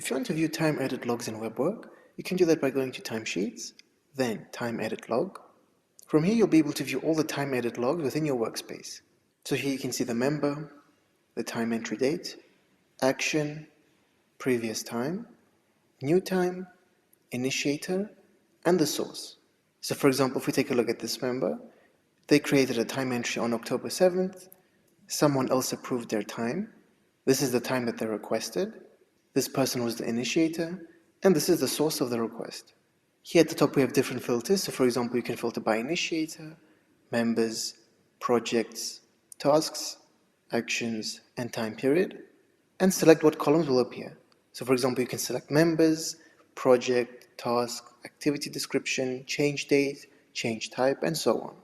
If you want to view time edit logs in WebWork, you can do that by going to Timesheets, then Time Edit Log. From here, you'll be able to view all the time edit logs within your workspace. So here you can see the member, the time entry date, action, previous time, new time, initiator, and the source. So for example, if we take a look at this member, they created a time entry on October 7th, someone else approved their time, this is the time that they requested, this person was the initiator, and this is the source of the request. Here at the top we have different filters, so for example you can filter by initiator, members, projects, tasks, actions, and time period, and select what columns will appear. So for example you can select members, project, task, activity description, change date, change type, and so on.